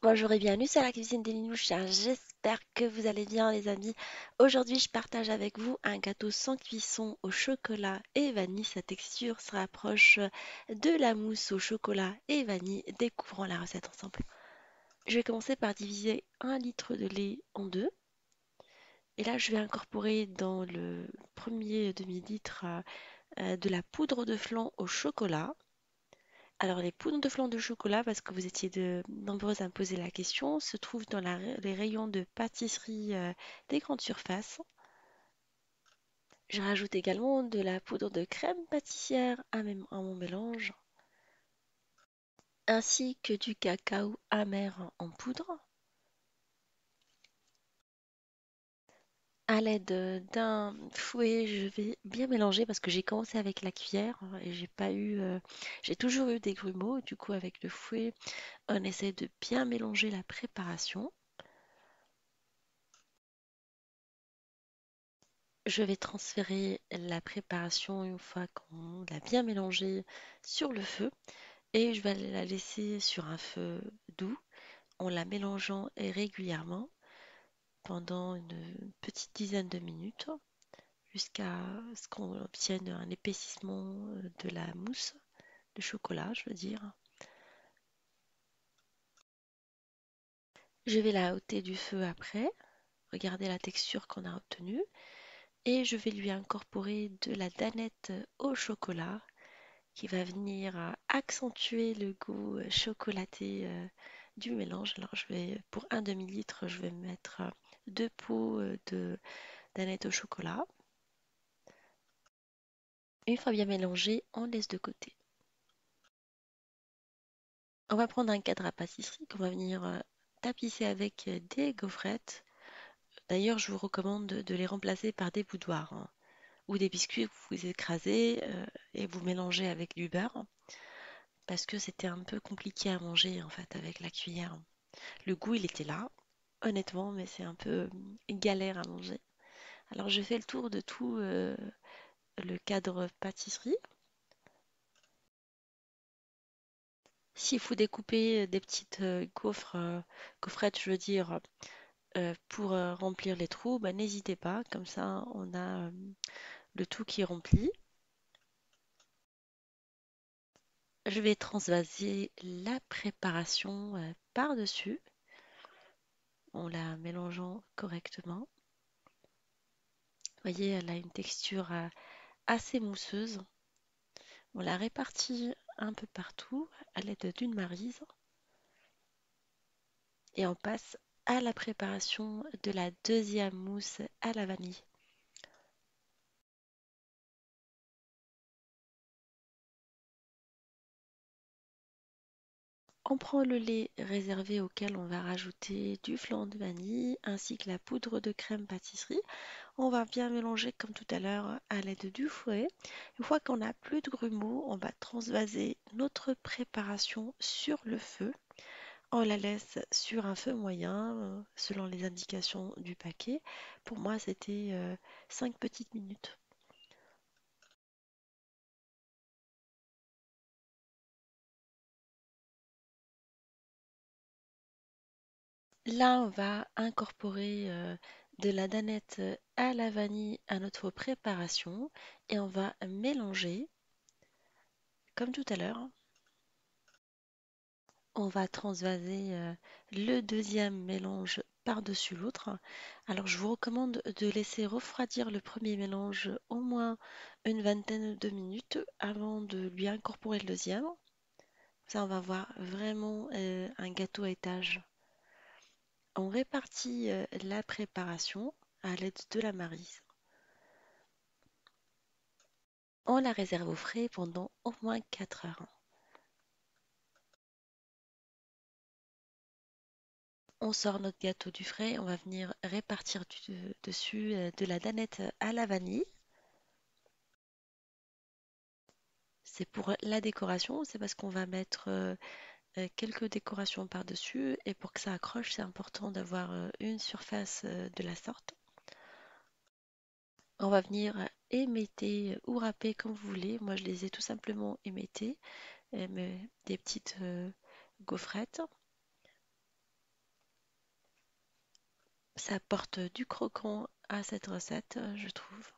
Bonjour et bienvenue sur la cuisine des Minouches. J'espère que vous allez bien les amis. Aujourd'hui je partage avec vous un gâteau sans cuisson au chocolat et vanille. Sa texture se rapproche de la mousse au chocolat et vanille. Découvrons la recette ensemble. Je vais commencer par diviser un litre de lait en deux. Et là je vais incorporer dans le premier demi-litre de la poudre de flan au chocolat. Alors, les poudres de flan de chocolat, parce que vous étiez de nombreuses à me poser la question, se trouvent dans les rayons de pâtisserie des grandes surfaces. Je rajoute également de la poudre de crème pâtissière à mon mélange, ainsi que du cacao amer en poudre. À l'aide d'un fouet, je vais bien mélanger parce que j'ai commencé avec la cuillère et j'ai pas eu, j'ai toujours eu des grumeaux. Du coup, avec le fouet, on essaie de bien mélanger la préparation. Je vais transférer la préparation une fois qu'on l'a bien mélangée sur le feu et je vais la laisser sur un feu doux en la mélangeant régulièrement pendant une petite dizaine de minutes jusqu'à ce qu'on obtienne un épaississement de la mousse de chocolat, je veux dire. Je vais la ôter du feu après, regarder la texture qu'on a obtenue et je vais lui incorporer de la danette au chocolat qui va venir accentuer le goût chocolaté du mélange. Alors pour un demi-litre, je vais mettre deux pots de d'anettes au chocolat. Une fois bien mélangé, on laisse de côté. On va prendre un cadre à pâtisserie qu'on va venir tapisser avec des gaufrettes. D'ailleurs, je vous recommande de les remplacer par des boudoirs, hein, ou des biscuits que vous écrasez et vous mélangez avec du beurre parce que c'était un peu compliqué à manger en fait avec la cuillère. Le goût, il était là, honnêtement, mais c'est un peu une galère à manger. Alors, je fais le tour de tout le cadre pâtisserie. S'il faut découper des petites gaufrettes, je veux dire, pour remplir les trous, bah, n'hésitez pas. Comme ça, on a le tout qui est rempli. Je vais transvaser la préparation par-dessus en la mélangeant correctement. Vous voyez, elle a une texture assez mousseuse. On la répartit un peu partout à l'aide d'une maryse et on passe à la préparation de la deuxième mousse à la vanille. On prend le lait réservé auquel on va rajouter du flan de vanille ainsi que la poudre de crème pâtisserie. On va bien mélanger comme tout à l'heure à l'aide du fouet. Une fois qu'on n'a plus de grumeaux, on va transvaser notre préparation sur le feu. On la laisse sur un feu moyen selon les indications du paquet. Pour moi, c'était 5 petites minutes. Là, on va incorporer de la danette à la vanille à notre préparation et on va mélanger comme tout à l'heure. On va transvaser le deuxième mélange par-dessus l'autre. Alors, je vous recommande de laisser refroidir le premier mélange au moins une vingtaine de minutes avant de lui incorporer le deuxième. Ça, on va voir vraiment un gâteau à étage. On répartit la préparation à l'aide de la maryse. On la réserve au frais pendant au moins 4 heures. On sort notre gâteau du frais, on va venir répartir dessus de la danette à la vanille. C'est pour la décoration, c'est parce qu'on va mettre quelques décorations par-dessus et pour que ça accroche, c'est important d'avoir une surface de la sorte. On va venir émietter ou râper comme vous voulez. Moi, je les ai tout simplement émiettés, des petites gaufrettes. Ça apporte du croquant à cette recette, je trouve.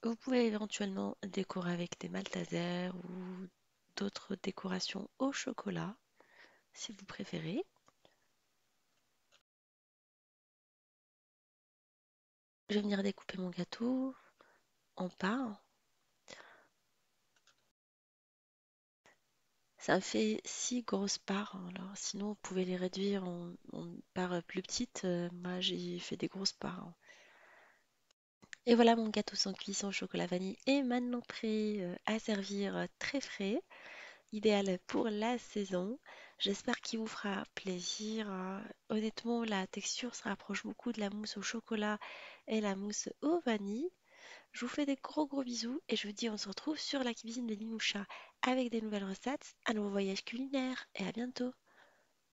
Vous pouvez éventuellement décorer avec des maltesers ou d'autres décorations au chocolat, si vous préférez. Je vais venir découper mon gâteau en parts. Ça me fait 6 grosses parts, hein. Alors, sinon, vous pouvez les réduire en parts plus petites. Moi, j'ai fait des grosses parts, hein. Et voilà, mon gâteau sans cuisson au chocolat vanille est maintenant prêt à servir très frais, idéal pour la saison. J'espère qu'il vous fera plaisir. Honnêtement, la texture se rapproche beaucoup de la mousse au chocolat et la mousse au vanille. Je vous fais des gros gros bisous et je vous dis on se retrouve sur la cuisine de Nimoucha avec des nouvelles recettes, un nouveau voyage culinaire et à bientôt.